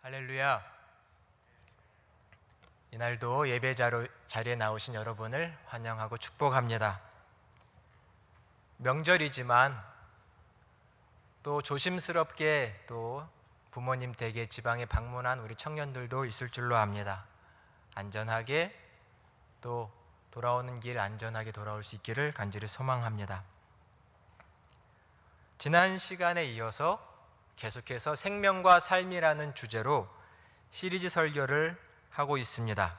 할렐루야. 이날도 예배 자리에 나오신 여러분을 환영하고 축복합니다. 명절이지만 또 조심스럽게 또 부모님 댁에 지방에 방문한 우리 청년들도 있을 줄로 압니다. 안전하게 또 돌아오는 길 안전하게 돌아올 수 있기를 간절히 소망합니다. 지난 시간에 이어서 계속해서 생명과 삶이라는 주제로 시리즈 설교를 하고 있습니다.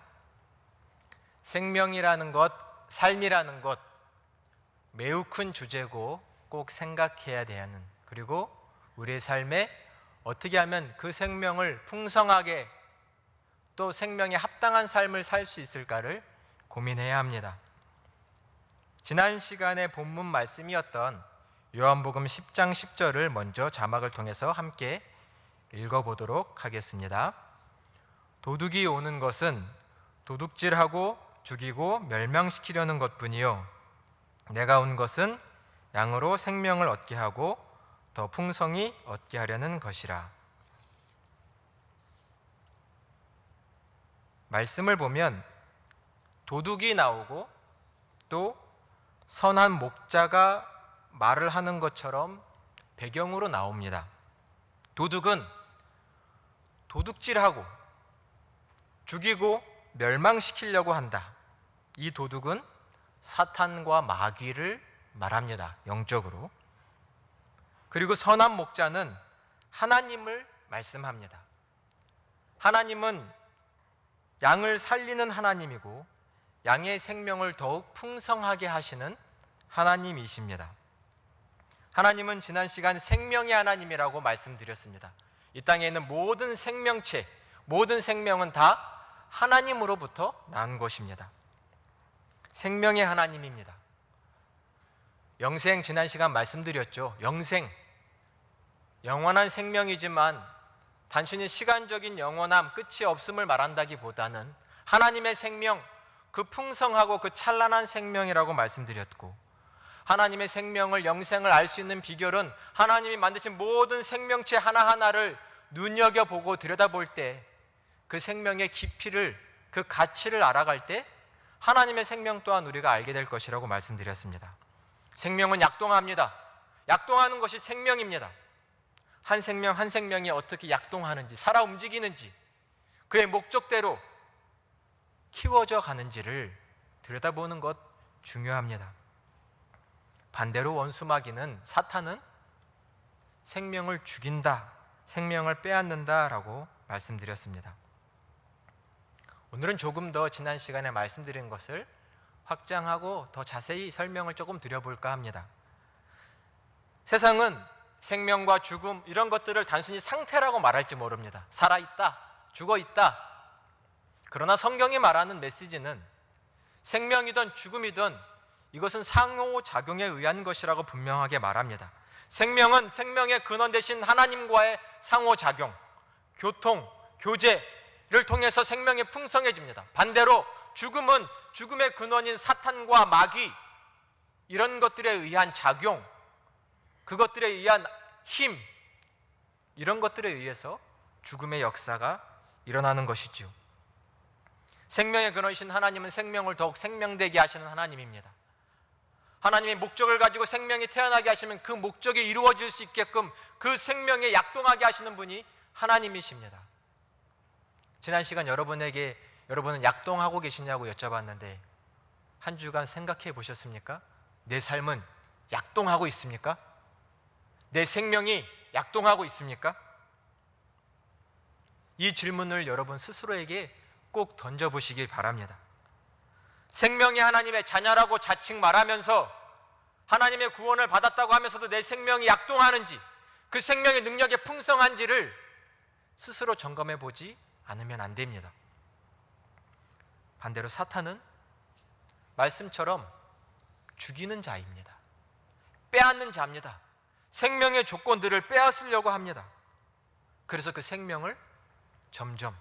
생명이라는 것, 삶이라는 것 매우 큰 주제고 꼭 생각해야 되는, 그리고 우리의 삶에 어떻게 하면 그 생명을 풍성하게 또 생명에 합당한 삶을 살 수 있을까를 고민해야 합니다. 지난 시간에 본문 말씀이었던 요한복음 10장 10절을 먼저 자막을 통해서 함께 읽어보도록 하겠습니다. 도둑이 오는 것은 도둑질하고 죽이고 멸망시키려는 것뿐이요 내가 온 것은 양으로 생명을 얻게 하고 더 풍성히 얻게 하려는 것이라. 말씀을 보면 도둑이 나오고 또 선한 목자가 말을 하는 것처럼 배경으로 나옵니다. 도둑은 도둑질하고 죽이고 멸망시키려고 한다. 이 도둑은 사탄과 마귀를 말합니다. 영적으로. 그리고 선한 목자는 하나님을 말씀합니다. 하나님은 양을 살리는 하나님이고 양의 생명을 더욱 풍성하게 하시는 하나님이십니다. 하나님은 지난 시간 생명의 하나님이라고 말씀드렸습니다. 이 땅에 있는 모든 생명체, 모든 생명은 다 하나님으로부터 난 것입니다. 생명의 하나님입니다. 영생, 지난 시간 말씀드렸죠. 영생, 영원한 생명이지만 단순히 시간적인 영원함, 끝이 없음을 말한다기보다는 하나님의 생명, 그 풍성하고 그 찬란한 생명이라고 말씀드렸고, 하나님의 생명을, 영생을 알 수 있는 비결은 하나님이 만드신 모든 생명체 하나하나를 눈여겨보고 들여다볼 때 그 생명의 깊이를, 그 가치를 알아갈 때 하나님의 생명 또한 우리가 알게 될 것이라고 말씀드렸습니다. 생명은 약동합니다. 약동하는 것이 생명입니다. 한 생명 한 생명이 어떻게 약동하는지, 살아 움직이는지, 그의 목적대로 키워져 가는지를 들여다보는 것 중요합니다. 반대로 원수마귀는, 사탄은 생명을 죽인다, 생명을 빼앗는다라고 말씀드렸습니다. 오늘은 조금 더 지난 시간에 말씀드린 것을 확장하고 더 자세히 설명을 조금 드려볼까 합니다. 세상은 생명과 죽음 이런 것들을 단순히 상태라고 말할지 모릅니다. 살아있다, 죽어있다. 그러나 성경이 말하는 메시지는 생명이든 죽음이든 이것은 상호작용에 의한 것이라고 분명하게 말합니다. 생명은 생명의 근원 되신 하나님과의 상호작용, 교통, 교제를 통해서 생명이 풍성해집니다. 반대로 죽음은 죽음의 근원인 사탄과 마귀, 이런 것들에 의한 작용, 그것들에 의한 힘, 이런 것들에 의해서 죽음의 역사가 일어나는 것이죠. 생명의 근원이신 하나님은 생명을 더욱 생명되게 하시는 하나님입니다. 하나님의 목적을 가지고 생명이 태어나게 하시면 그 목적이 이루어질 수 있게끔 그 생명에 약동하게 하시는 분이 하나님이십니다. 지난 시간 여러분은 약동하고 계시냐고 여쭤봤는데 한 주간 생각해 보셨습니까? 내 삶은 약동하고 있습니까? 내 생명이 약동하고 있습니까? 이 질문을 여러분 스스로에게 꼭 던져보시길 바랍니다. 생명이 하나님의 자녀라고 자칭 말하면서 하나님의 구원을 받았다고 하면서도 내 생명이 약동하는지, 그 생명의 능력이 풍성한지를 스스로 점검해 보지 않으면 안 됩니다. 반대로 사탄은 말씀처럼 죽이는 자입니다. 빼앗는 자입니다. 생명의 조건들을 빼앗으려고 합니다. 그래서 그 생명을 점점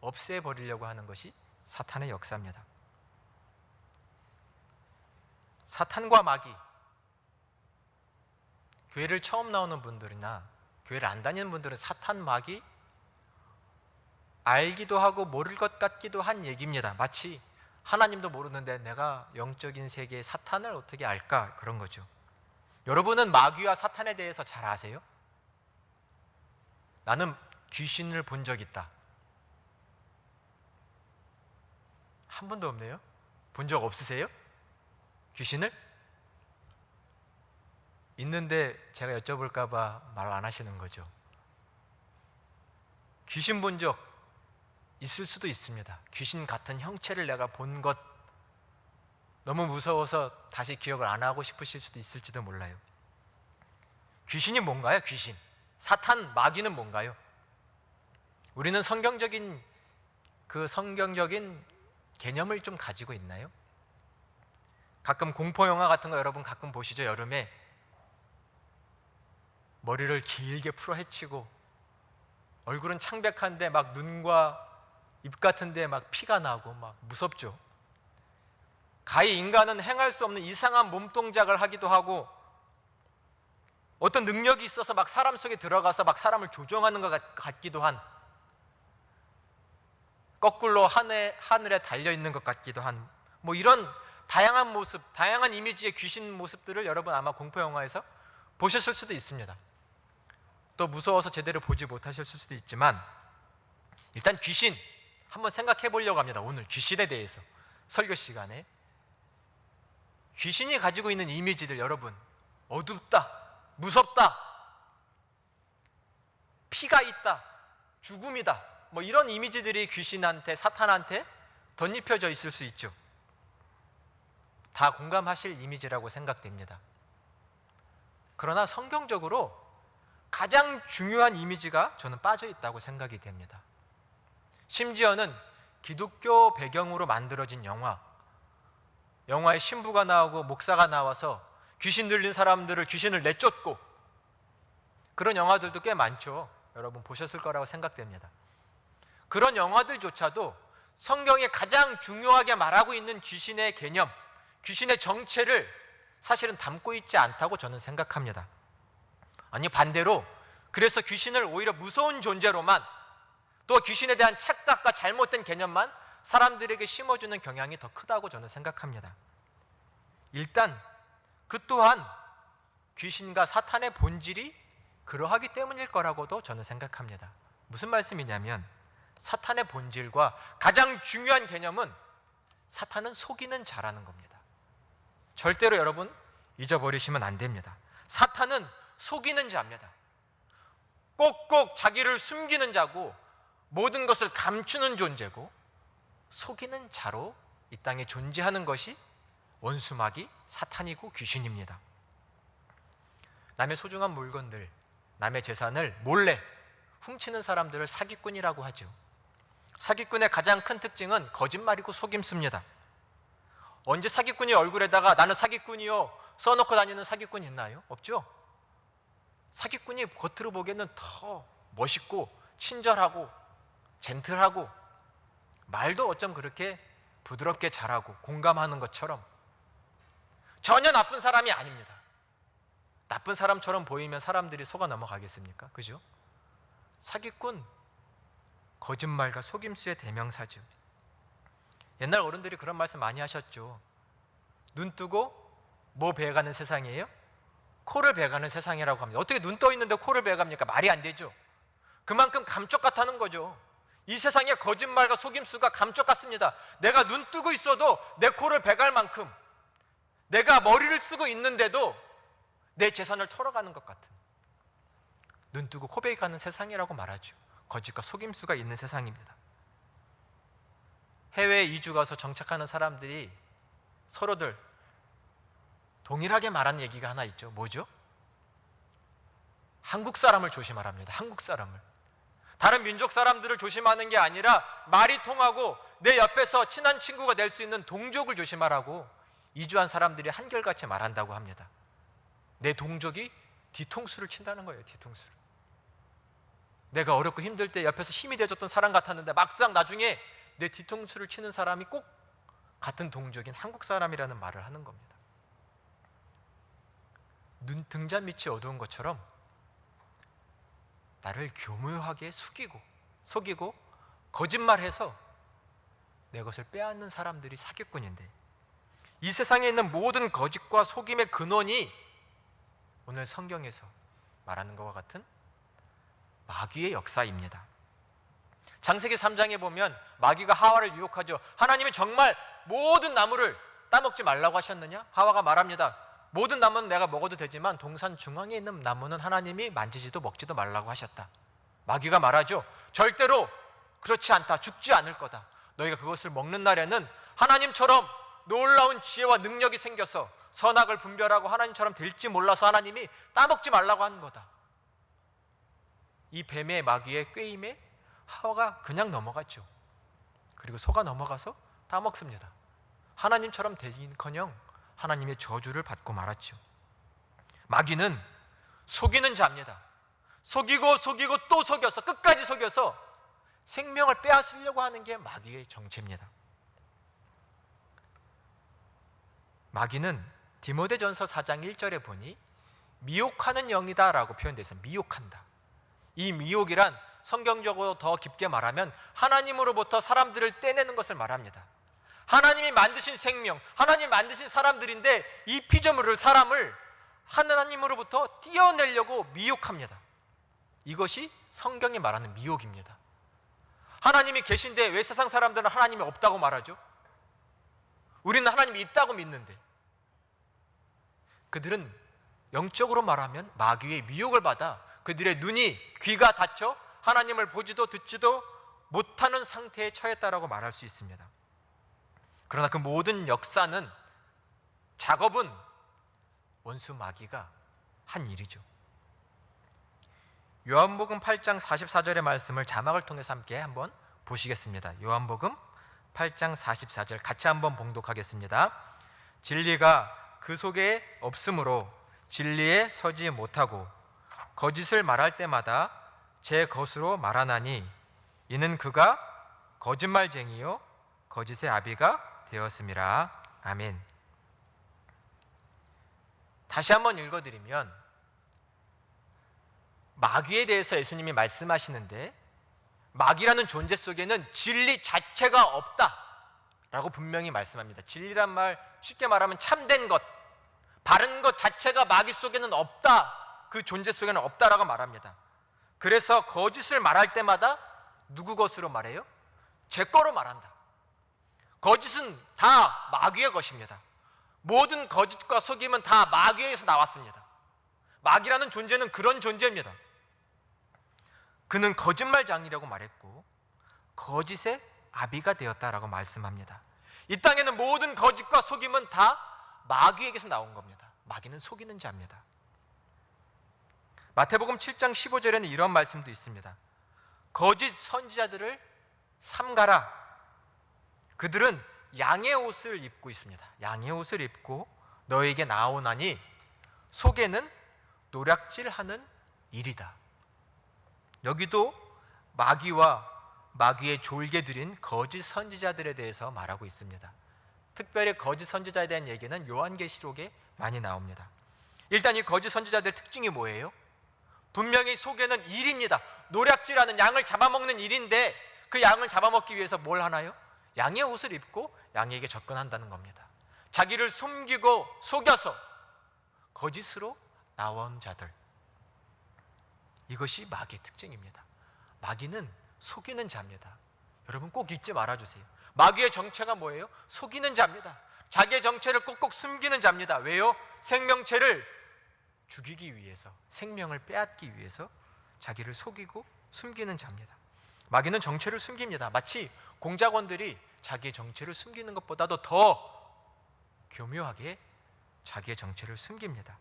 없애버리려고 하는 것이 사탄의 역사입니다. 사탄과 마귀, 교회를 처음 나오는 분들이나 교회를 안 다니는 분들은 사탄, 마귀 알기도 하고 모를 것 같기도 한 얘기입니다. 마치 하나님도 모르는데 내가 영적인 세계의 사탄을 어떻게 알까? 그런 거죠. 여러분은 마귀와 사탄에 대해서 잘 아세요? 나는 귀신을 본 적 있다. 한 번도 없네요? 본 적 없으세요? 귀신을? 있는데 제가 여쭤볼까 봐 말 안 하시는 거죠. 귀신 본 적 있을 수도 있습니다. 귀신 같은 형체를 내가 본 것 너무 무서워서 다시 기억을 안 하고 싶으실 수도 있을지도 몰라요. 귀신이 뭔가요? 귀신. 사탄, 마귀는 뭔가요? 우리는 성경적인 개념을 좀 가지고 있나요? 가끔 공포영화 같은 거 여러분 가끔 보시죠? 여름에 머리를 길게 풀어 헤치고 얼굴은 창백한데 막 눈과 입 같은데 막 피가 나고 막 무섭죠. 가히 인간은 행할 수 없는 이상한 몸동작을 하기도 하고 어떤 능력이 있어서 막 사람 속에 들어가서 막 사람을 조종하는 것 같기도 한, 거꾸로 하늘에 달려있는 것 같기도 한, 뭐 이런 다양한 모습, 다양한 이미지의 귀신 모습들을 여러분 아마 공포영화에서 보셨을 수도 있습니다. 또 무서워서 제대로 보지 못하셨을 수도 있지만 일단 귀신 한번 생각해 보려고 합니다. 오늘 귀신에 대해서 설교 시간에 귀신이 가지고 있는 이미지들, 여러분 어둡다, 무섭다, 피가 있다, 죽음이다, 뭐 이런 이미지들이 귀신한테, 사탄한테 덧입혀져 있을 수 있죠. 다 공감하실 이미지라고 생각됩니다. 그러나 성경적으로 가장 중요한 이미지가 저는 빠져 있다고 생각이 됩니다. 심지어는 기독교 배경으로 만들어진 영화에 신부가 나오고 목사가 나와서 귀신 들린 사람들을 귀신을 내쫓고 그런 영화들도 꽤 많죠. 여러분 보셨을 거라고 생각됩니다. 그런 영화들조차도 성경에 가장 중요하게 말하고 있는 귀신의 개념, 귀신의 정체를 사실은 담고 있지 않다고 저는 생각합니다. 아니 반대로 그래서 귀신을 오히려 무서운 존재로만, 또 귀신에 대한 착각과 잘못된 개념만 사람들에게 심어주는 경향이 더 크다고 저는 생각합니다. 일단 그 또한 귀신과 사탄의 본질이 그러하기 때문일 거라고도 저는 생각합니다. 무슨 말씀이냐면 사탄의 본질과 가장 중요한 개념은 사탄은 속이는 자라는 겁니다. 절대로 여러분 잊어버리시면 안 됩니다. 사탄은 속이는 자입니다. 꼭꼭 자기를 숨기는 자고 모든 것을 감추는 존재고 속이는 자로 이 땅에 존재하는 것이 원수마귀 사탄이고 귀신입니다. 남의 소중한 물건들, 남의 재산을 몰래 훔치는 사람들을 사기꾼이라고 하죠. 사기꾼의 가장 큰 특징은 거짓말이고 속임수입니다. 언제 사기꾼이 얼굴에다가 나는 사기꾼이요 써놓고 다니는 사기꾼이 있나요? 없죠? 사기꾼이 겉으로 보기에는 더 멋있고 친절하고 젠틀하고 말도 어쩜 그렇게 부드럽게 잘하고 공감하는 것처럼 전혀 나쁜 사람이 아닙니다. 나쁜 사람처럼 보이면 사람들이 속아 넘어가겠습니까? 그죠? 사기꾼, 거짓말과 속임수의 대명사죠. 옛날 어른들이 그런 말씀 많이 하셨죠. 눈 뜨고 뭐 베어가는 세상이에요? 코를 베어가는 세상이라고 합니다. 어떻게 눈 떠 있는데 코를 베어갑니까? 말이 안 되죠. 그만큼 감쪽 같다는 거죠. 이 세상에 거짓말과 속임수가 감쪽 같습니다. 내가 눈 뜨고 있어도 내 코를 베갈 만큼, 내가 머리를 쓰고 있는데도 내 재산을 털어가는 것 같은, 눈 뜨고 코 베어가는 세상이라고 말하죠. 거짓과 속임수가 있는 세상입니다. 해외에 이주 가서 정착하는 사람들이 서로들 동일하게 말하는 얘기가 하나 있죠. 뭐죠? 한국 사람을 조심하랍니다. 한국 사람을. 다른 민족 사람들을 조심하는 게 아니라 말이 통하고 내 옆에서 친한 친구가 될 수 있는 동족을 조심하라고 이주한 사람들이 한결같이 말한다고 합니다. 내 동족이 뒤통수를 친다는 거예요. 뒤통수를. 내가 어렵고 힘들 때 옆에서 힘이 돼줬던 사람 같았는데 막상 나중에 내 뒤통수를 치는 사람이 꼭 같은 동족인 한국 사람이라는 말을 하는 겁니다. 눈 등잔 밑이 어두운 것처럼 나를 교묘하게 속이고 거짓말해서 내 것을 빼앗는 사람들이 사기꾼인데, 이 세상에 있는 모든 거짓과 속임의 근원이 오늘 성경에서 말하는 것과 같은 마귀의 역사입니다. 창세기 3장에 보면 마귀가 하와를 유혹하죠. 하나님이 정말 모든 나무를 따먹지 말라고 하셨느냐? 하와가 말합니다. 모든 나무는 내가 먹어도 되지만 동산 중앙에 있는 나무는 하나님이 만지지도 먹지도 말라고 하셨다. 마귀가 말하죠. 절대로 그렇지 않다. 죽지 않을 거다. 너희가 그것을 먹는 날에는 하나님처럼 놀라운 지혜와 능력이 생겨서 선악을 분별하고 하나님처럼 될지 몰라서 하나님이 따먹지 말라고 하는 거다. 이 뱀의 마귀의 꾀임에 하와가 그냥 넘어갔죠. 그리고 속아 넘어가서 따먹습니다. 하나님처럼 되긴커녕 하나님의 저주를 받고 말았죠. 마귀는 속이는 자입니다. 속이고 또 속여서 끝까지 속여서 생명을 빼앗으려고 하는 게 마귀의 정체입니다. 마귀는 디모데전서 4장 1절에 보니 미혹하는 영이다 라고 표현되어 있어요. 미혹한다. 이 미혹이란 성경적으로 더 깊게 말하면 하나님으로부터 사람들을 떼내는 것을 말합니다. 하나님이 만드신 생명, 하나님이 만드신 사람들인데 이 피조물을, 사람을 하나님으로부터 떼어내려고 미혹합니다. 이것이 성경이 말하는 미혹입니다. 하나님이 계신데 왜 세상 사람들은 하나님이 없다고 말하죠? 우리는 하나님이 있다고 믿는데, 그들은 영적으로 말하면 마귀의 미혹을 받아 그들의 눈이, 귀가 닫혀 하나님을 보지도 듣지도 못하는 상태에 처했다라고 말할 수 있습니다. 그러나 그 모든 역사는, 작업은 원수 마귀가 한 일이죠. 요한복음 8장 44절의 말씀을 자막을 통해서 함께 한번 보시겠습니다. 요한복음 8장 44절 같이 한번 봉독하겠습니다. 진리가 그 속에 없으므로 진리에 서지 못하고 거짓을 말할 때마다 제 것으로 말하나니 이는 그가 거짓말쟁이요 거짓의 아비가 되었음이라. 아멘. 다시 한번 읽어드리면, 마귀에 대해서 예수님이 말씀하시는데 마귀라는 존재 속에는 진리 자체가 없다라고 분명히 말씀합니다. 진리란 말, 쉽게 말하면 참된 것, 바른 것 자체가 마귀 속에는 없다, 그 존재 속에는 없다라고 말합니다. 그래서 거짓을 말할 때마다 누구 것으로 말해요? 제 거로 말한다. 거짓은 다 마귀의 것입니다. 모든 거짓과 속임은 다 마귀에서 나왔습니다. 마귀라는 존재는 그런 존재입니다. 그는 거짓말장이라고 말했고 거짓의 아비가 되었다라고 말씀합니다. 이 땅에는 모든 거짓과 속임은 다 마귀에게서 나온 겁니다. 마귀는 속이는 자입니다. 마태복음 7장 15절에는 이런 말씀도 있습니다. 거짓 선지자들을 삼가라. 그들은 양의 옷을 입고 있습니다. 양의 옷을 입고 너에게 나오나니 속에는 노략질하는 일이다. 여기도 마귀와 마귀의 졸개들인 거짓 선지자들에 대해서 말하고 있습니다. 특별히 거짓 선지자에 대한 얘기는 요한계시록에 많이 나옵니다. 일단 이 거짓 선지자들의 특징이 뭐예요? 분명히 속에는 일입니다. 노략질하는, 양을 잡아먹는 일인데 그 양을 잡아먹기 위해서 뭘 하나요? 양의 옷을 입고 양에게 접근한다는 겁니다. 자기를 숨기고 속여서 거짓으로 나온 자들, 이것이 마귀의 특징입니다. 마귀는 속이는 자입니다. 여러분 꼭 잊지 말아주세요. 마귀의 정체가 뭐예요? 속이는 자입니다. 자기의 정체를 꼭꼭 숨기는 자입니다. 왜요? 생명체를 죽이기 위해서, 생명을 빼앗기 위해서 자기를 속이고 숨기는 자입니다. 마귀는 정체를 숨깁니다. 마치 공작원들이 자기의 정체를 숨기는 것보다도 더 교묘하게 자기의 정체를 숨깁니다.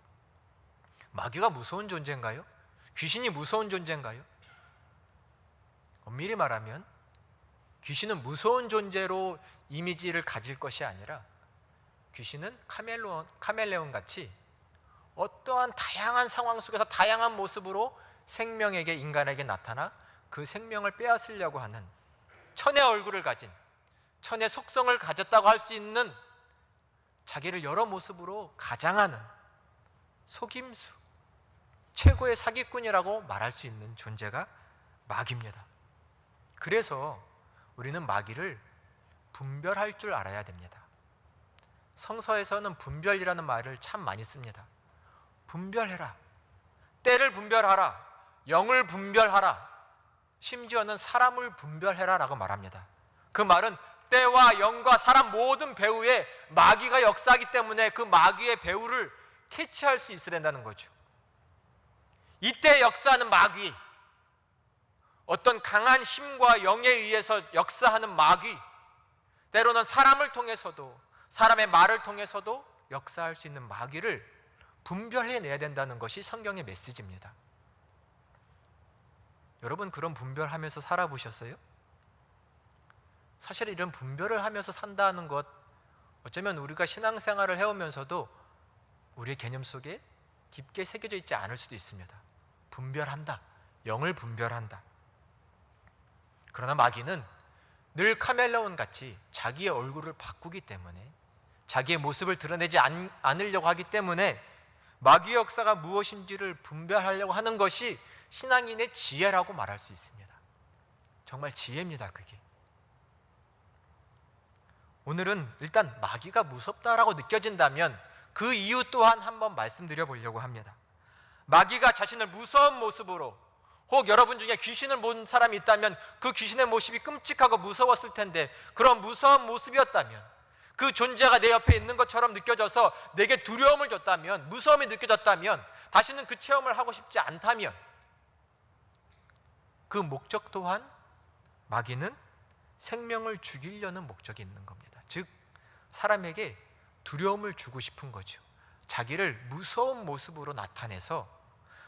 마귀가 무서운 존재인가요? 귀신이 무서운 존재인가요? 엄밀히 말하면 귀신은 무서운 존재로 이미지를 가질 것이 아니라 귀신은 카멜레온 같이 어떠한 다양한 상황 속에서 다양한 모습으로 생명에게, 인간에게 나타나 그 생명을 빼앗으려고 하는, 천의 얼굴을 가진, 천의 속성을 가졌다고 할 수 있는, 자기를 여러 모습으로 가장하는 속임수, 최고의 사기꾼이라고 말할 수 있는 존재가 마귀입니다. 그래서 우리는 마귀를 분별할 줄 알아야 됩니다. 성서에서는 분별이라는 말을 참 많이 씁니다. 분별해라. 때를 분별하라. 영을 분별하라. 심지어는 사람을 분별해라 라고 말합니다. 그 말은 때와 영과 사람 모든 배후에 마귀가 역사하기 때문에 그 마귀의 배후를 캐치할 수 있어야 된다는 거죠. 이때 역사하는 마귀, 어떤 강한 힘과 영에 의해서 역사하는 마귀, 때로는 사람을 통해서도, 사람의 말을 통해서도 역사할 수 있는 마귀를 분별해내야 된다는 것이 성경의 메시지입니다. 여러분, 그런 분별하면서 살아보셨어요? 사실 이런 분별을 하면서 산다는 것, 어쩌면 우리가 신앙생활을 해오면서도 우리의 개념 속에 깊게 새겨져 있지 않을 수도 있습니다. 분별한다, 영을 분별한다. 그러나 마귀는 늘 카멜레온 같이 자기의 얼굴을 바꾸기 때문에, 자기의 모습을 드러내지 않으려고 하기 때문에 마귀의 역사가 무엇인지를 분별하려고 하는 것이 신앙인의 지혜라고 말할 수 있습니다. 정말 지혜입니다, 그게. 오늘은 일단 마귀가 무섭다라고 느껴진다면 그 이유 또한 한번 말씀드려 보려고 합니다. 마귀가 자신을 무서운 모습으로, 혹 여러분 중에 귀신을 본 사람이 있다면 그 귀신의 모습이 끔찍하고 무서웠을 텐데, 그런 무서운 모습이었다면, 그 존재가 내 옆에 있는 것처럼 느껴져서 내게 두려움을 줬다면, 무서움이 느껴졌다면, 다시는 그 체험을 하고 싶지 않다면, 그 목적 또한 마귀는 생명을 죽이려는 목적이 있는 겁니다. 즉, 사람에게 두려움을 주고 싶은 거죠. 자기를 무서운 모습으로 나타내서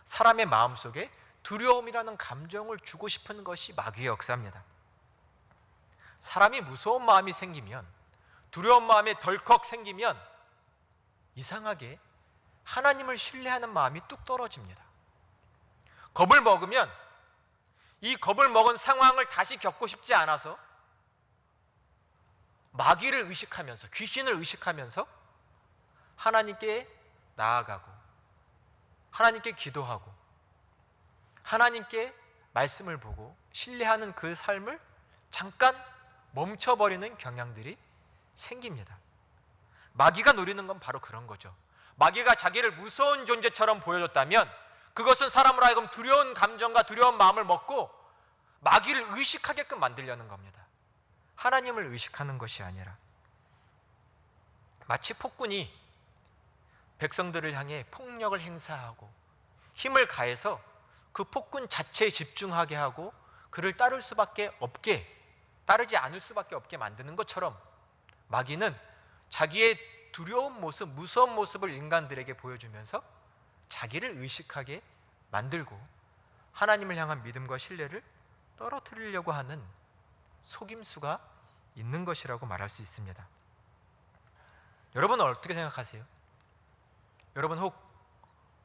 사람의 마음속에 두려움이라는 감정을 주고 싶은 것이 마귀의 역사입니다. 사람이 무서운 마음이 생기면, 두려운 마음이 덜컥 생기면 이상하게 하나님을 신뢰하는 마음이 뚝 떨어집니다. 겁을 먹으면 이 겁을 먹은 상황을 다시 겪고 싶지 않아서 마귀를 의식하면서, 귀신을 의식하면서 하나님께 나아가고, 하나님께 기도하고, 하나님께 말씀을 보고 신뢰하는 그 삶을 잠깐 멈춰버리는 경향들이 생깁니다. 마귀가 노리는 건 바로 그런 거죠. 마귀가 자기를 무서운 존재처럼 보여줬다면 그것은 사람으로 하여금 두려운 감정과 두려운 마음을 먹고 마귀를 의식하게끔 만들려는 겁니다. 하나님을 의식하는 것이 아니라, 마치 폭군이 백성들을 향해 폭력을 행사하고 힘을 가해서 그 폭군 자체에 집중하게 하고 그를 따르지 않을 수밖에 없게 만드는 것처럼, 마귀는 자기의 두려운 모습, 무서운 모습을 인간들에게 보여주면서 자기를 의식하게 만들고 하나님을 향한 믿음과 신뢰를 떨어뜨리려고 하는 속임수가 있는 것이라고 말할 수 있습니다. 여러분은 어떻게 생각하세요? 여러분 혹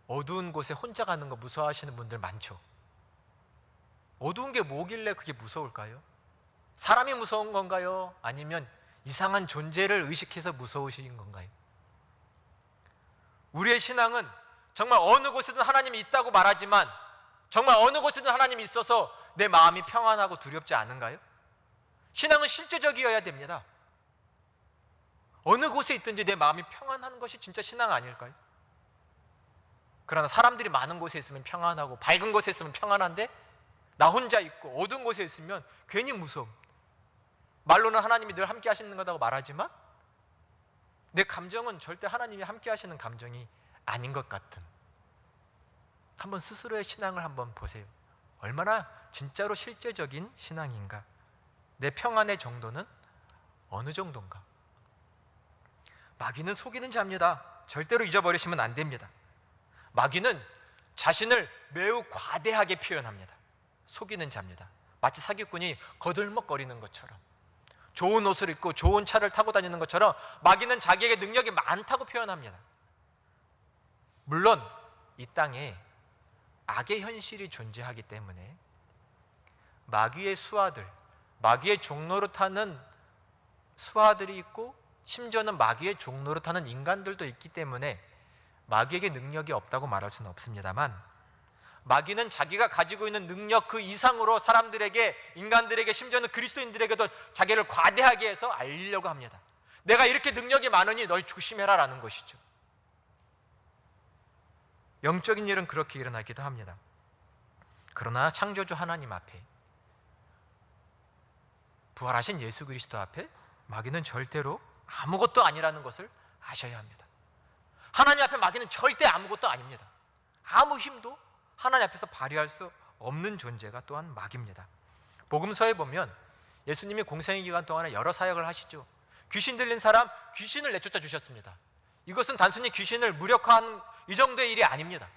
어두운 곳에 혼자 가는 거 무서워하시는 분들 많죠? 어두운 게 뭐길래 그게 무서울까요? 사람이 무서운 건가요? 아니면 이상한 존재를 의식해서 무서우신 건가요? 우리의 신앙은 정말 어느 곳에든 하나님이 있다고 말하지만, 정말 어느 곳에든 하나님이 있어서 내 마음이 평안하고 두렵지 않은가요? 신앙은 실제적이어야 됩니다. 어느 곳에 있든지 내 마음이 평안한 것이 진짜 신앙 아닐까요? 그러나 사람들이 많은 곳에 있으면 평안하고 밝은 곳에 있으면 평안한데, 나 혼자 있고 어두운 곳에 있으면 괜히 무서움. 말로는 하나님이 늘 함께 하시는 거라고 말하지만 내 감정은 절대 하나님이 함께 하시는 감정이 아닌 것 같은, 한번 스스로의 신앙을 한번 보세요. 얼마나 진짜로 실제적인 신앙인가? 내 평안의 정도는 어느 정도인가? 마귀는 속이는 자입니다. 절대로 잊어버리시면 안 됩니다. 마귀는 자신을 매우 과대하게 표현합니다. 속이는 자입니다. 마치 사기꾼이 거들먹거리는 것처럼, 좋은 옷을 입고 좋은 차를 타고 다니는 것처럼 마귀는 자기에게 능력이 많다고 표현합니다. 물론 이 땅에 악의 현실이 존재하기 때문에 마귀의 수하들, 마귀의 종노릇하는 수하들이 있고, 심지어는 마귀의 종노릇하는 인간들도 있기 때문에 마귀에게 능력이 없다고 말할 수는 없습니다만, 마귀는 자기가 가지고 있는 능력 그 이상으로 사람들에게, 인간들에게, 심지어는 그리스도인들에게도 자기를 과대하게 해서 알리려고 합니다. 내가 이렇게 능력이 많으니 너희 조심해라 라는 것이죠. 영적인 일은 그렇게 일어나기도 합니다. 그러나 창조주 하나님 앞에, 부활하신 예수 그리스도 앞에 마귀는 절대로 아무것도 아니라는 것을 아셔야 합니다. 하나님 앞에 마귀는 절대 아무것도 아닙니다. 아무 힘도 하나님 앞에서 발휘할 수 없는 존재가 또한 마귀입니다. 복음서에 보면 예수님이 공생의 기간 동안에 여러 사역을 하시죠. 귀신 들린 사람 귀신을 내쫓아 주셨습니다. 이것은 단순히 귀신을 무력화한 이 정도의 일이 아닙니다.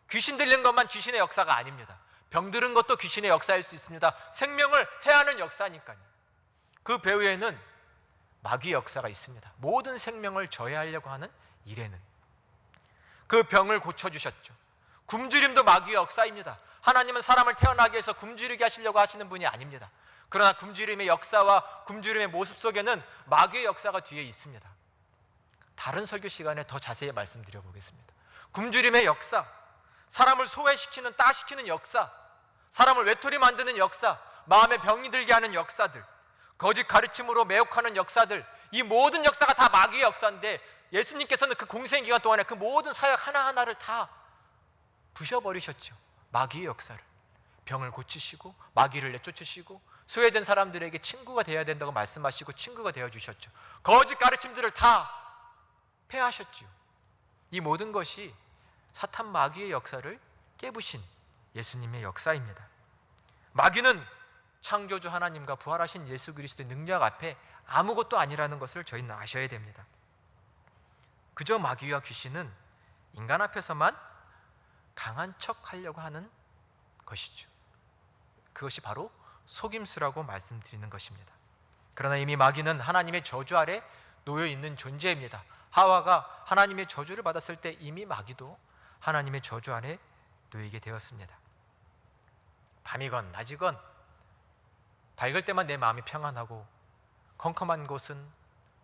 귀신 들린 것만 귀신의 역사가 아닙니다. 병들은 것도 귀신의 역사일 수 있습니다. 생명을 해하는 역사니까요. 그 배후에는 마귀의 역사가 있습니다. 모든 생명을 저해하려고 하는 일에는. 그 병을 고쳐주셨죠. 굶주림도 마귀의 역사입니다. 하나님은 사람을 태어나게 해서 굶주리게 하시려고 하시는 분이 아닙니다. 그러나 굶주림의 역사와 굶주림의 모습 속에는 마귀의 역사가 뒤에 있습니다. 다른 설교 시간에 더 자세히 말씀드려 보겠습니다. 굶주림의 역사, 사람을 소외시키는, 따시키는 역사, 사람을 외톨이 만드는 역사, 마음에 병이 들게 하는 역사들, 거짓 가르침으로 매혹하는 역사들, 이 모든 역사가 다 마귀의 역사인데 예수님께서는 그 공생 기간 동안에 그 모든 사역 하나하나를 다 부셔버리셨죠. 마귀의 역사를. 병을 고치시고 마귀를 내쫓으시고 소외된 사람들에게 친구가 되어야 된다고 말씀하시고 친구가 되어주셨죠. 거짓 가르침들을 다 폐하셨죠. 이 모든 것이 사탄 마귀의 역사를 깨부신 예수님의 역사입니다. 마귀는 창조주 하나님과 부활하신 예수 그리스도의 능력 앞에 아무것도 아니라는 것을 저희는 아셔야 됩니다. 그저 마귀와 귀신은 인간 앞에서만 강한 척 하려고 하는 것이죠. 그것이 바로 속임수라고 말씀드리는 것입니다. 그러나 이미 마귀는 하나님의 저주 아래 놓여 있는 존재입니다. 하와가 하나님의 저주를 받았을 때 이미 마귀도 하나님의 저주 아래 놓이게 되었습니다. 밤이건 낮이건 밝을 때만 내 마음이 평안하고 컴컴한 곳은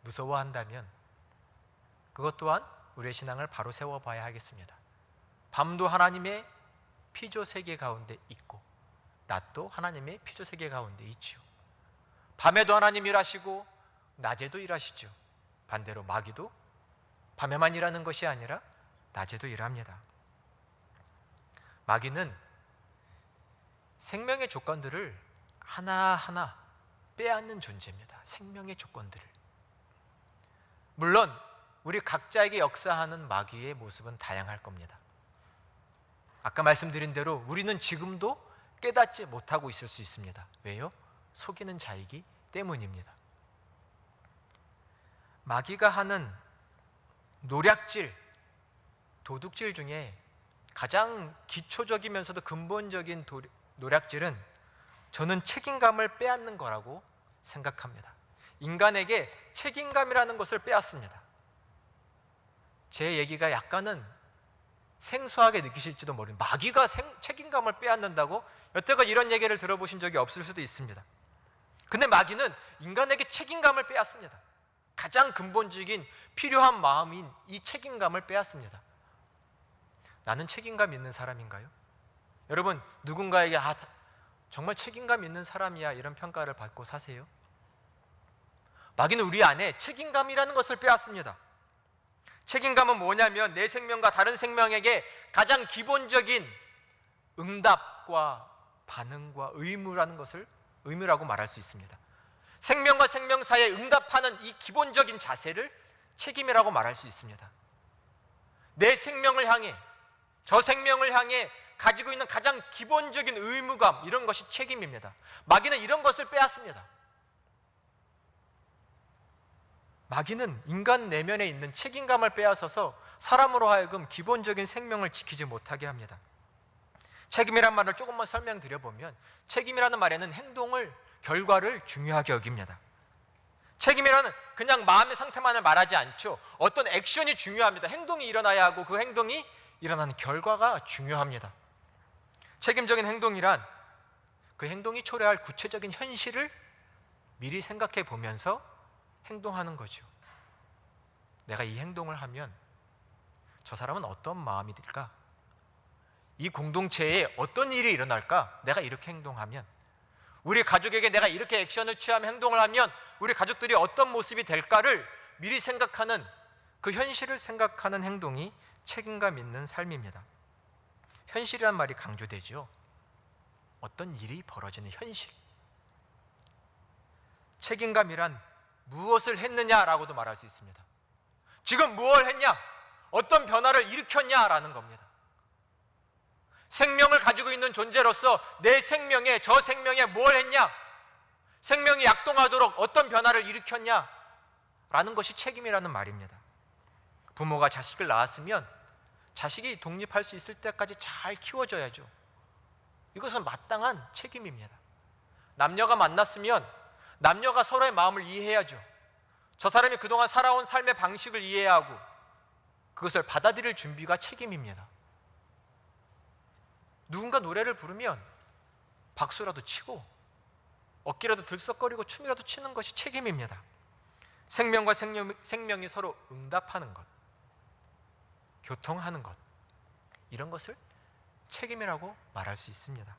무서워한다면 그것 또한 우리의 신앙을 바로 세워봐야 하겠습니다. 밤도 하나님의 피조 세계 가운데 있고 낮도 하나님의 피조 세계 가운데 있지요. 밤에도 하나님 일하시고 낮에도 일하시죠. 반대로 마귀도 밤에만 일하는 것이 아니라 낮에도 일합니다. 마귀는 생명의 조건들을 하나하나 빼앗는 존재입니다. 생명의 조건들을. 물론 우리 각자에게 역사하는 마귀의 모습은 다양할 겁니다. 아까 말씀드린 대로 우리는 지금도 깨닫지 못하고 있을 수 있습니다. 왜요? 속이는 자이기 때문입니다. 마귀가 하는 노략질, 도둑질 중에 가장 기초적이면서도 근본적인 노략질은 저는 책임감을 빼앗는 거라고 생각합니다. 인간에게 책임감이라는 것을 빼앗습니다. 제 얘기가 약간은 생소하게 느끼실지도 모릅니다. 마귀가 책임감을 빼앗는다고? 여태껏 이런 얘기를 들어보신 적이 없을 수도 있습니다. 근데 마귀는 인간에게 책임감을 빼앗습니다. 가장 근본적인 필요한 마음인 이 책임감을 빼앗습니다. 나는 책임감 있는 사람인가요? 여러분, 누군가에게 정말 책임감 있는 사람이야 이런 평가를 받고 사세요? 마귀는 우리 안에 책임감이라는 것을 빼앗습니다. 책임감은 뭐냐면 내 생명과 다른 생명에게 가장 기본적인 응답과 반응과 의무라고 말할 수 있습니다. 생명과 생명 사이에 응답하는 이 기본적인 자세를 책임이라고 말할 수 있습니다. 내 생명을 향해, 저 생명을 향해 가지고 있는 가장 기본적인 의무감, 이런 것이 책임입니다. 마귀는 이런 것을 빼앗습니다. 마귀는 인간 내면에 있는 책임감을 빼앗아서 사람으로 하여금 기본적인 생명을 지키지 못하게 합니다. 책임이란 말을 조금만 설명드려보면 책임이라는 말에는 결과를 중요하게 여깁니다. 책임이라는 그냥 마음의 상태만을 말하지 않죠. 어떤 액션이 중요합니다. 행동이 일어나야 하고 그 행동이 일어나는 결과가 중요합니다. 책임적인 행동이란 그 행동이 초래할 구체적인 현실을 미리 생각해 보면서 행동하는 거죠. 내가 이 행동을 하면 저 사람은 어떤 마음이 들까? 이 공동체에 어떤 일이 일어날까? 내가 이렇게 행동하면, 우리 가족에게 내가 이렇게 액션을 취하며 행동을 하면 우리 가족들이 어떤 모습이 될까를 미리 생각하는, 그 현실을 생각하는 행동이 책임감 있는 삶입니다. 현실이란 말이 강조되죠. 어떤 일이 벌어지는 현실. 책임감이란 무엇을 했느냐라고도 말할 수 있습니다. 지금 무엇을 했냐? 어떤 변화를 일으켰냐라는 겁니다. 생명을 가지고 있는 존재로서 내 생명에, 저 생명에 뭘 했냐? 생명이 약동하도록 어떤 변화를 일으켰냐라는 것이 책임이라는 말입니다. 부모가 자식을 낳았으면 자식이 독립할 수 있을 때까지 잘 키워줘야죠. 이것은 마땅한 책임입니다. 남녀가 만났으면 남녀가 서로의 마음을 이해해야죠. 저 사람이 그동안 살아온 삶의 방식을 이해해야 하고 그것을 받아들일 준비가 책임입니다. 누군가 노래를 부르면 박수라도 치고 어깨라도 들썩거리고 춤이라도 추는 것이 책임입니다. 생명과 생명이 서로 응답하는 것, 교통하는 것, 이런 것을 책임이라고 말할 수 있습니다.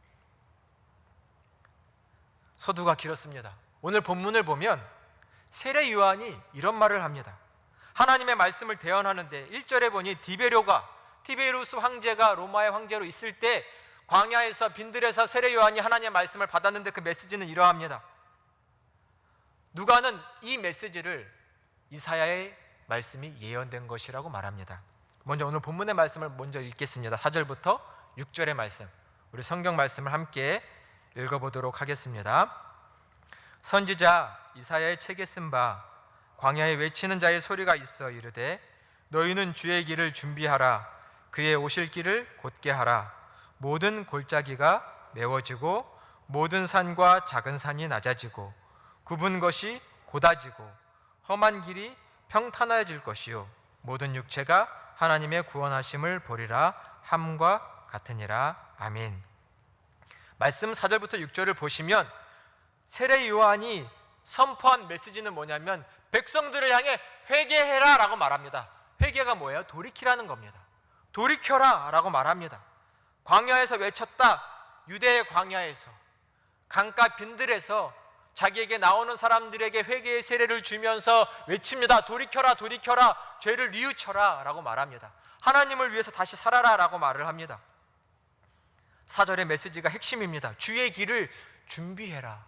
서두가 길었습니다. 오늘 본문을 보면 세례 요한이 이런 말을 합니다. 하나님의 말씀을 대언하는데 1절에 보니 티베리우스 황제가 로마의 황제로 있을 때 광야에서 빈들에서 세례 요한이 하나님의 말씀을 받았는데 그 메시지는 이러합니다. 누가는 이 메시지를 이사야의 말씀이 예언된 것이라고 말합니다. 먼저 오늘 본문의 말씀을 먼저 읽겠습니다. 4절부터 6절의 말씀, 우리 성경 말씀을 함께 읽어보도록 하겠습니다. 선지자 이사야의 책에 쓴 바 광야에 외치는 자의 소리가 있어 이르되 너희는 주의 길을 준비하라. 그의 오실 길을 곧게 하라. 모든 골짜기가 메워지고 모든 산과 작은 산이 낮아지고 굽은 것이 곧아지고 험한 길이 평탄해질 것이요 모든 육체가 하나님의 구원하심을 보리라 함과 같으니라. 아멘. 말씀 4절부터 6절을 보시면 세례 요한이 선포한 메시지는 뭐냐면 백성들을 향해 회개해라 라고 말합니다. 회개가 뭐예요? 돌이키라는 겁니다. 돌이켜라 라고 말합니다. 광야에서 외쳤다. 유대의 광야에서, 강가 빈들에서 자기에게 나오는 사람들에게 회개의 세례를 주면서 외칩니다. 돌이켜라, 돌이켜라, 죄를 뉘우쳐라 라고 말합니다. 하나님을 위해서 다시 살아라 라고 말을 합니다. 4절의 메시지가 핵심입니다. 주의 길을 준비해라.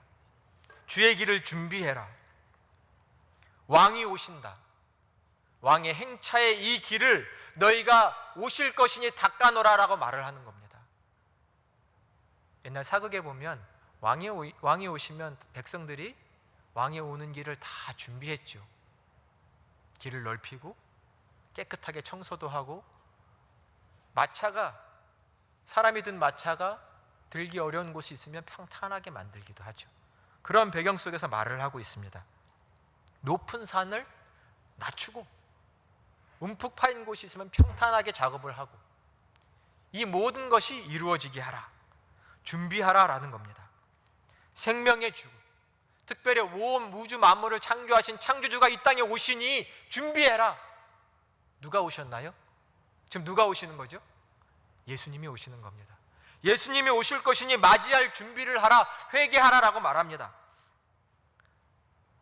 주의 길을 준비해라. 왕이 오신다. 왕의 행차의 이 길을 너희가 오실 것이니 닦아놓으라 라고 말을 하는 겁니다. 옛날 사극에 보면 왕이 오시면 백성들이 왕이 오는 길을 다 준비했죠. 길을 넓히고 깨끗하게 청소도 하고 사람이 든 마차가 들기 어려운 곳이 있으면 평탄하게 만들기도 하죠. 그런 배경 속에서 말을 하고 있습니다. 높은 산을 낮추고 움푹 파인 곳이 있으면 평탄하게 작업을 하고 이 모든 것이 이루어지게 하라, 준비하라 라는 겁니다. 생명의 주, 특별히 온 우주 만물을 창조하신 창조주가 이 땅에 오시니 준비해라. 누가 오셨나요? 지금 누가 오시는 거죠? 예수님이 오시는 겁니다. 예수님이 오실 것이니 맞이할 준비를 하라, 회개하라 라고 말합니다.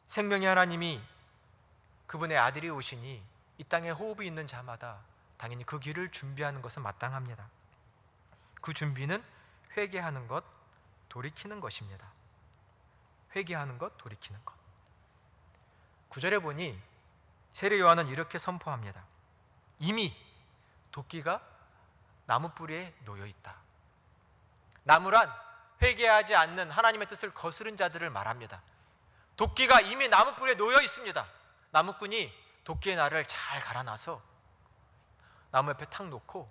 생명의 하나님이 그분의 아들이 오시니 이 땅에 호흡이 있는 자마다 당연히 그 길을 준비하는 것은 마땅합니다. 그 준비는 회개하는 것, 돌이키는 것입니다. 회개하는 것, 돌이키는 것. 9절에 보니 세례 요한은 이렇게 선포합니다. 이미 도끼가 나무 뿌리에 놓여 있다. 나무란 회개하지 않는 하나님의 뜻을 거스른 자들을 말합니다. 도끼가 이미 나무 뿌리에 놓여 있습니다. 나무꾼이 도끼의 날을 잘 갈아놔서 나무 옆에 탁 놓고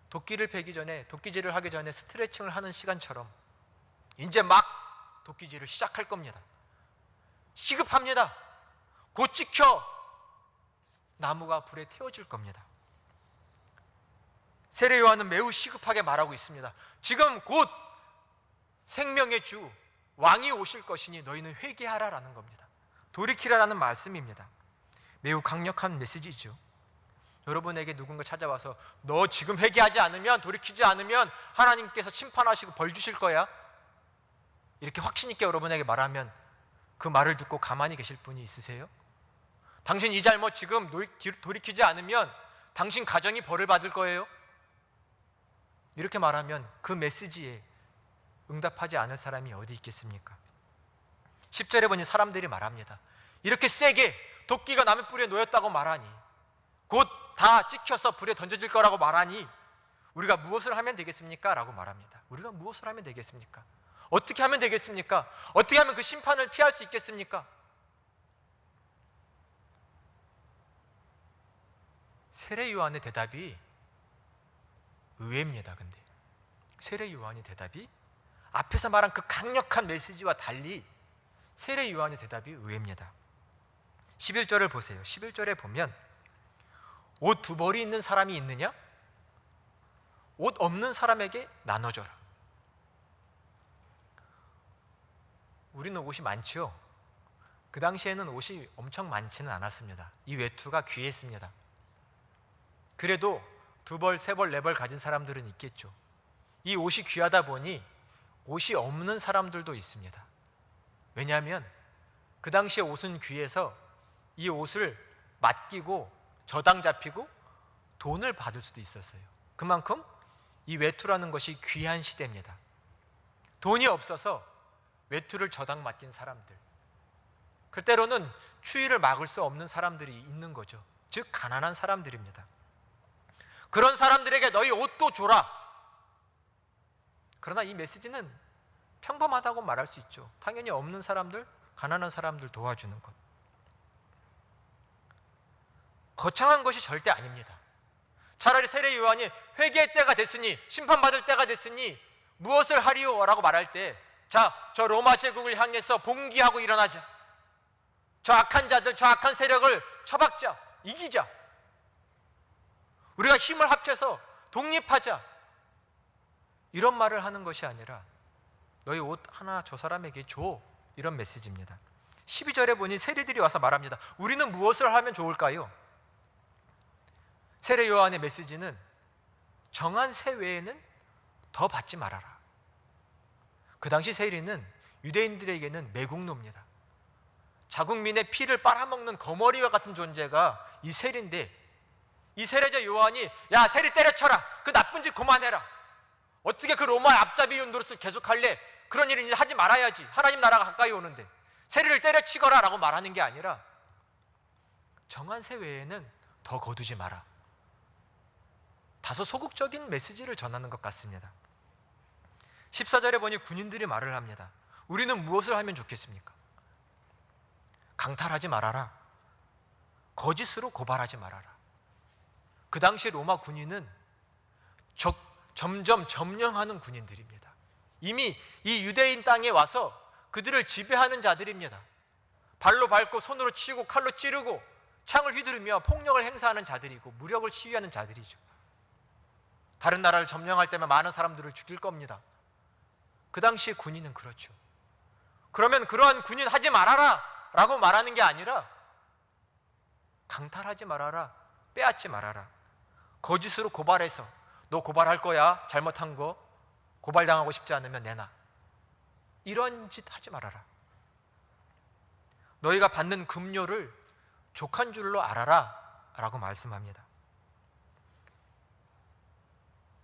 도끼를 베기 전에, 도끼질을 하기 전에 스트레칭을 하는 시간처럼 이제 막 도끼질을 시작할 겁니다. 시급합니다. 곧 지켜 나무가 불에 태워질 겁니다. 세례 요한은 매우 시급하게 말하고 있습니다. 지금 곧 생명의 주 왕이 오실 것이니 너희는 회개하라라는 겁니다. 돌이키라라는 말씀입니다. 매우 강력한 메시지죠. 여러분에게 누군가 찾아와서 너 지금 회개하지 않으면, 돌이키지 않으면 하나님께서 심판하시고 벌 주실 거야, 이렇게 확신 있게 여러분에게 말하면 그 말을 듣고 가만히 계실 분이 있으세요? 당신 이 잘못 지금 돌이키지 않으면 당신 가정이 벌을 받을 거예요? 이렇게 말하면 그 메시지에 응답하지 않을 사람이 어디 있겠습니까? 10절에 보니 사람들이 말합니다. 이렇게 세게 도끼가 남의 뿔에 놓였다고 말하니, 곧 다 찍혀서 불에 던져질 거라고 말하니 우리가 무엇을 하면 되겠습니까? 라고 말합니다. 우리가 무엇을 하면 되겠습니까? 어떻게 하면 되겠습니까? 어떻게 하면 그 심판을 피할 수 있겠습니까? 세례 요한의 대답이 의외입니다. 근데 세례 요한의 대답이 앞에서 말한 그 강력한 메시지와 달리 세례 요한의 대답이 의외입니다. 11절을 보세요. 11절에 보면 옷 두 벌이 있는 사람이 있느냐? 옷 없는 사람에게 나눠줘라. 우리는 옷이 많죠. 그 당시에는 옷이 엄청 많지는 않았습니다. 이 외투가 귀했습니다. 그래도 두 벌, 세 벌, 네 벌 가진 사람들은 있겠죠. 이 옷이 귀하다 보니 옷이 없는 사람들도 있습니다. 왜냐하면 그 당시에 옷은 귀해서 이 옷을 맡기고 저당 잡히고 돈을 받을 수도 있었어요. 그만큼 이 외투라는 것이 귀한 시대입니다. 돈이 없어서 외투를 저당 맡긴 사람들, 그 때로는 추위를 막을 수 없는 사람들이 있는 거죠. 즉 가난한 사람들입니다. 그런 사람들에게 너희 옷도 줘라. 그러나 이 메시지는 평범하다고 말할 수 있죠. 당연히 없는 사람들, 가난한 사람들 도와주는 것, 거창한 것이 절대 아닙니다. 차라리 세례 요한이 회개의 때가 됐으니, 심판받을 때가 됐으니 무엇을 하리오? 라고 말할 때, 자, 저 로마 제국을 향해서 봉기하고 일어나자. 저 악한 자들, 저 악한 세력을 처박자, 이기자. 우리가 힘을 합쳐서 독립하자. 이런 말을 하는 것이 아니라 너희 옷 하나 저 사람에게 줘, 이런 메시지입니다. 12절에 보니 세리들이 와서 말합니다. 우리는 무엇을 하면 좋을까요? 세례 요한의 메시지는 정한 세 외에는 더 받지 말아라. 그 당시 세리는 유대인들에게는 매국노입니다. 자국민의 피를 빨아먹는 거머리와 같은 존재가 이 세리인데, 이 세례자 요한이 야 세리 때려쳐라, 그 나쁜 짓 그만해라, 어떻게 그 로마의 앞잡이 노릇을 계속할래? 그런 일은 하지 말아야지, 하나님 나라가 가까이 오는데 세리를 때려치거라 라고 말하는 게 아니라 정한 세 외에는 더 거두지 마라. 다소 소극적인 메시지를 전하는 것 같습니다. 14절에 보니 군인들이 말을 합니다. 우리는 무엇을 하면 좋겠습니까? 강탈하지 말아라. 거짓으로 고발하지 말아라. 그 당시 로마 군인은 점점 점령하는 군인들입니다. 이미 이 유대인 땅에 와서 그들을 지배하는 자들입니다. 발로 밟고 손으로 치고 칼로 찌르고 창을 휘두르며 폭력을 행사하는 자들이고 무력을 시위하는 자들이죠. 다른 나라를 점령할 때면 많은 사람들을 죽일 겁니다. 그 당시의 군인은 그렇죠. 그러면 그러한 군인 하지 말아라 라고 말하는 게 아니라 강탈하지 말아라, 빼앗지 말아라, 거짓으로 고발해서 너 고발할 거야, 잘못한 거 고발당하고 싶지 않으면 내놔, 이런 짓 하지 말아라. 너희가 받는 급료를 족한 줄로 알아라 라고 말씀합니다.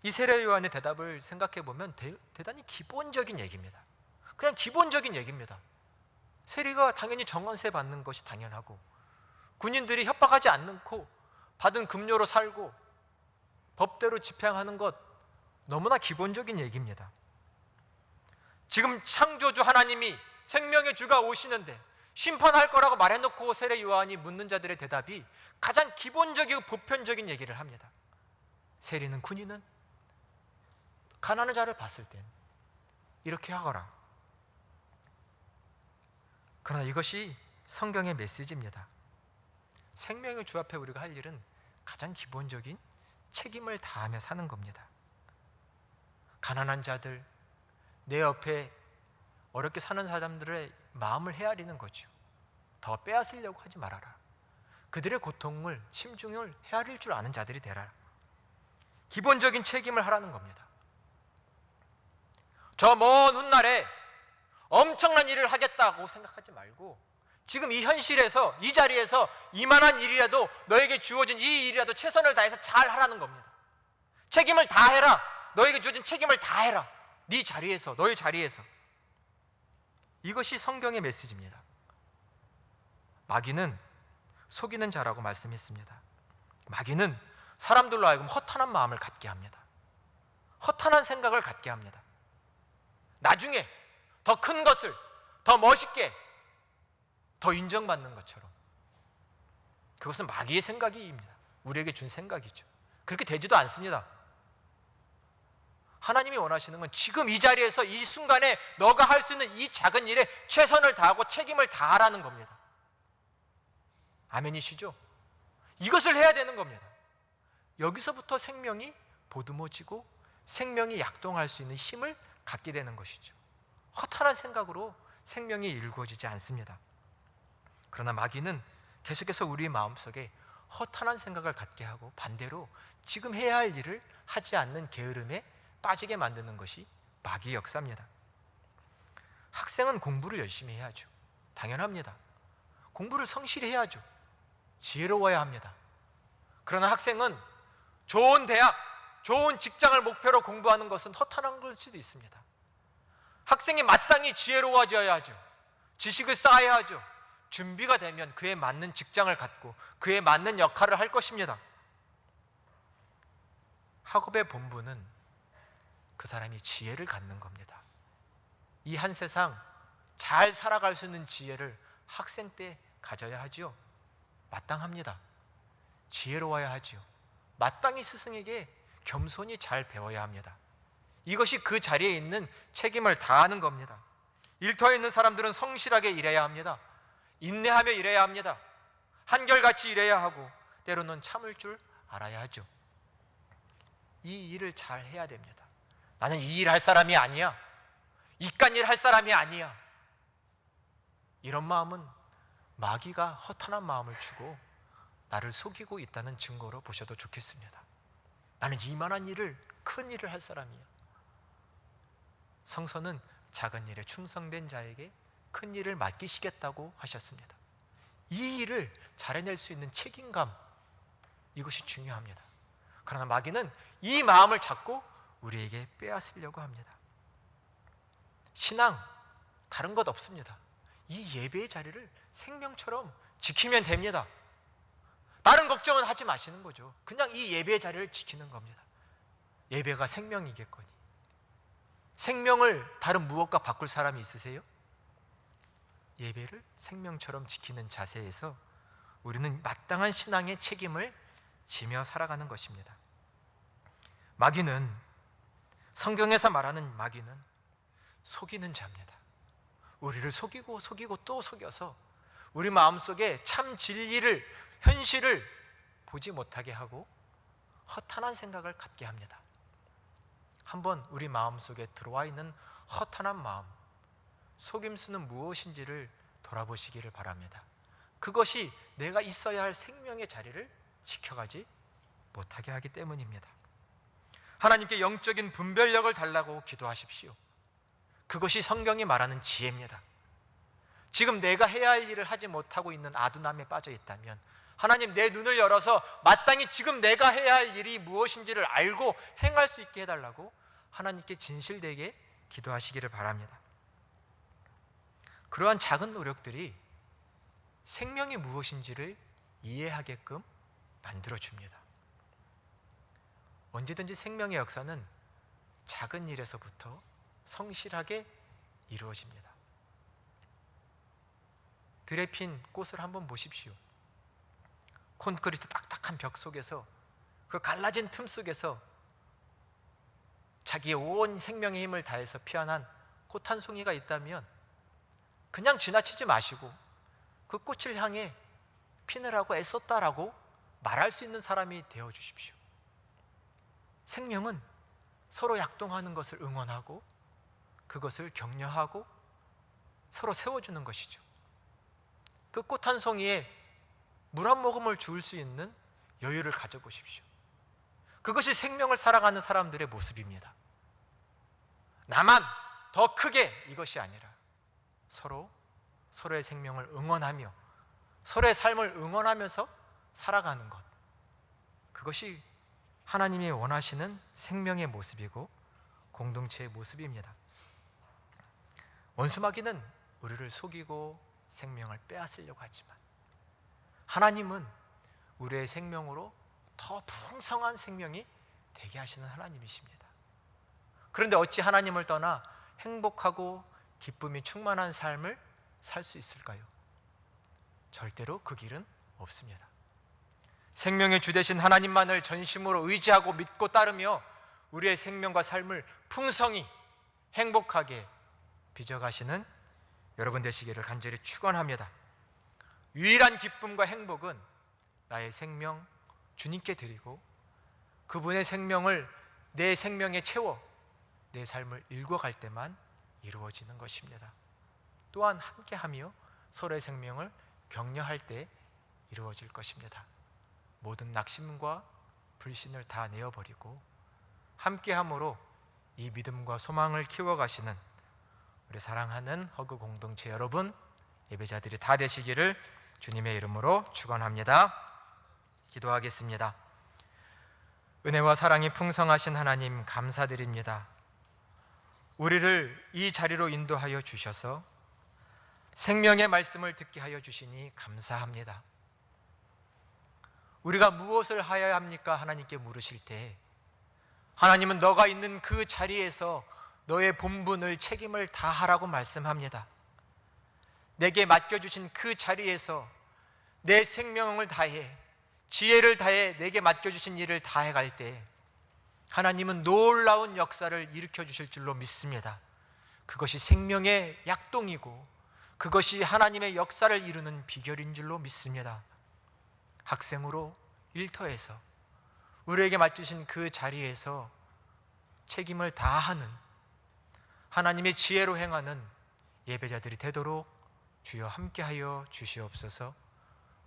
이 세례 요한의 대답을 생각해 보면 대단히 기본적인 얘기입니다. 그냥 기본적인 얘기입니다. 세리가 당연히 정원세 받는 것이 당연하고, 군인들이 협박하지 않고 받은 급료로 살고 법대로 집행하는 것, 너무나 기본적인 얘기입니다. 지금 창조주 하나님이 생명의 주가 오시는데 심판할 거라고 말해놓고 세례 요한이 묻는 자들의 대답이 가장 기본적이고 보편적인 얘기를 합니다. 세리는, 군인은 가난한 자를 봤을 땐 이렇게 하거라. 그러나 이것이 성경의 메시지입니다. 생명의 주 앞에 우리가 할 일은 가장 기본적인 책임을 다하며 사는 겁니다. 가난한 자들, 내 옆에 어렵게 사는 사람들의 마음을 헤아리는 거죠. 더 빼앗으려고 하지 말아라. 그들의 고통을 심중을 헤아릴 줄 아는 자들이 되라. 기본적인 책임을 하라는 겁니다. 저 먼 훗날에 엄청난 일을 하겠다고 생각하지 말고 지금 이 현실에서, 이 자리에서 이만한 일이라도, 너에게 주어진 이 일이라도 최선을 다해서 잘 하라는 겁니다. 책임을 다 해라. 너에게 주어진 책임을 다 해라. 네 자리에서, 너의 자리에서. 이것이 성경의 메시지입니다. 마귀는 속이는 자라고 말씀했습니다. 마귀는 사람들로 하여금 허탄한 마음을 갖게 합니다. 허탄한 생각을 갖게 합니다. 나중에 더 큰 것을, 더 멋있게, 더 인정받는 것처럼. 그것은 마귀의 생각입니다. 우리에게 준 생각이죠. 그렇게 되지도 않습니다. 하나님이 원하시는 건 지금 이 자리에서, 이 순간에 너가 할 수 있는 이 작은 일에 최선을 다하고 책임을 다하라는 겁니다. 아멘이시죠? 이것을 해야 되는 겁니다. 여기서부터 생명이 보듬어지고 생명이 약동할 수 있는 힘을 갖게 되는 것이죠. 허탄한 생각으로 생명이 일구어지지 않습니다. 그러나 마귀는 계속해서 우리 마음속에 허탄한 생각을 갖게 하고 반대로 지금 해야 할 일을 하지 않는 게으름에 빠지게 만드는 것이 마귀의 역사입니다. 학생은 공부를 열심히 해야죠. 당연합니다. 공부를 성실히 해야죠. 지혜로워야 합니다. 그러나 학생은 좋은 대학, 좋은 직장을 목표로 공부하는 것은 허탄한 걸 수도 있습니다. 학생이 마땅히 지혜로워져야 하죠. 지식을 쌓아야 하죠. 준비가 되면 그에 맞는 직장을 갖고 그에 맞는 역할을 할 것입니다. 학업의 본분은 그 사람이 지혜를 갖는 겁니다. 이 한 세상 잘 살아갈 수 있는 지혜를 학생 때 가져야 하지요. 마땅합니다. 지혜로워야 하지요. 마땅히 스승에게 겸손히 잘 배워야 합니다. 이것이 그 자리에 있는 책임을 다하는 겁니다. 일터에 있는 사람들은 성실하게 일해야 합니다. 인내하며 일해야 합니다. 한결같이 일해야 하고 때로는 참을 줄 알아야 하죠. 이 일을 잘 해야 됩니다. 나는 이 일 할 사람이 아니야. 이깟 일 할 사람이 아니야. 이런 마음은 마귀가 허탄한 마음을 주고 나를 속이고 있다는 증거로 보셔도 좋겠습니다. 나는 이만한 일을, 큰 일을 할 사람이야. 성서는 작은 일에 충성된 자에게 큰 일을 맡기시겠다고 하셨습니다. 이 일을 잘 해낼 수 있는 책임감, 이것이 중요합니다. 그러나 마귀는 이 마음을 잡고 우리에게 빼앗으려고 합니다. 신앙, 다른 것 없습니다. 이 예배의 자리를 생명처럼 지키면 됩니다. 다른 걱정은 하지 마시는 거죠. 그냥 이 예배의 자리를 지키는 겁니다. 예배가 생명이겠거니. 생명을 다른 무엇과 바꿀 사람이 있으세요? 예배를 생명처럼 지키는 자세에서 우리는 마땅한 신앙의 책임을 지며 살아가는 것입니다. 마귀는, 성경에서 말하는 마귀는 속이는 자입니다. 우리를 속이고 또 속여서 우리 마음속에 참 진리를, 현실을 보지 못하게 하고 허탄한 생각을 갖게 합니다. 한번 우리 마음속에 들어와 있는 허탄한 마음, 속임수는 무엇인지를 돌아보시기를 바랍니다. 그것이 내가 있어야 할 생명의 자리를 지켜가지 못하게 하기 때문입니다. 하나님께 영적인 분별력을 달라고 기도하십시오. 그것이 성경이 말하는 지혜입니다. 지금 내가 해야 할 일을 하지 못하고 있는 아둔함에 빠져 있다면 하나님, 내 눈을 열어서 마땅히 지금 내가 해야 할 일이 무엇인지를 알고 행할 수 있게 해달라고 하나님께 진실되게 기도하시기를 바랍니다. 그러한 작은 노력들이 생명이 무엇인지를 이해하게끔 만들어줍니다. 언제든지 생명의 역사는 작은 일에서부터 성실하게 이루어집니다. 들에 핀 꽃을 한번 보십시오. 콘크리트 딱딱한 벽 속에서, 그 갈라진 틈 속에서 자기의 온 생명의 힘을 다해서 피어난 꽃 한 송이가 있다면 그냥 지나치지 마시고 그 꽃을 향해 피느라고 애썼다라고 말할 수 있는 사람이 되어 주십시오. 생명은 서로 약동하는 것을 응원하고 그것을 격려하고 서로 세워주는 것이죠. 그 꽃 한 송이에 물 한 모금을 주울 수 있는 여유를 가져보십시오. 그것이 생명을 살아가는 사람들의 모습입니다. 나만 더 크게, 이것이 아니라 서로의 생명을 응원하며 서로의 삶을 응원하면서 살아가는 것, 그것이 하나님이 원하시는 생명의 모습이고 공동체의 모습입니다. 원수마귀는 우리를 속이고 생명을 빼앗으려고 하지만 하나님은 우리의 생명으로 더 풍성한 생명이 되게 하시는 하나님이십니다. 그런데 어찌 하나님을 떠나 행복하고 기쁨이 충만한 삶을 살 수 있을까요? 절대로 그 길은 없습니다. 생명의 주 되신 하나님만을 전심으로 의지하고 믿고 따르며 우리의 생명과 삶을 풍성히 행복하게 빚어가시는 여러분 되시기를 간절히 축원합니다. 유일한 기쁨과 행복은 나의 생명 주님께 드리고 그분의 생명을 내 생명에 채워 내 삶을 일궈갈 때만 이루어지는 것입니다. 또한 함께하며 서로의 생명을 격려할 때 이루어질 것입니다. 모든 낙심과 불신을 다 내어버리고 함께함으로 이 믿음과 소망을 키워가시는 우리 사랑하는 허그 공동체 여러분, 예배자들이 다 되시기를 주님의 이름으로 축원합니다. 기도하겠습니다. 은혜와 사랑이 풍성하신 하나님, 감사드립니다. 우리를 이 자리로 인도하여 주셔서 생명의 말씀을 듣게 하여 주시니 감사합니다. 우리가 무엇을 하여야 합니까? 하나님께 물으실 때 하나님은 너가 있는 그 자리에서 너의 본분을, 책임을 다하라고 말씀합니다. 내게 맡겨주신 그 자리에서 내 생명을 다해, 지혜를 다해 내게 맡겨주신 일을 다해갈 때 하나님은 놀라운 역사를 일으켜 주실 줄로 믿습니다. 그것이 생명의 약동이고 그것이 하나님의 역사를 이루는 비결인 줄로 믿습니다. 학생으로 일터에서 우리에게 맡기신 그 자리에서 책임을 다하는 하나님의 지혜로 행하는 예배자들이 되도록 주여 함께하여 주시옵소서.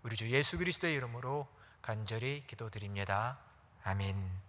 우리 주 예수 그리스도의 이름으로 간절히 기도드립니다. 아멘.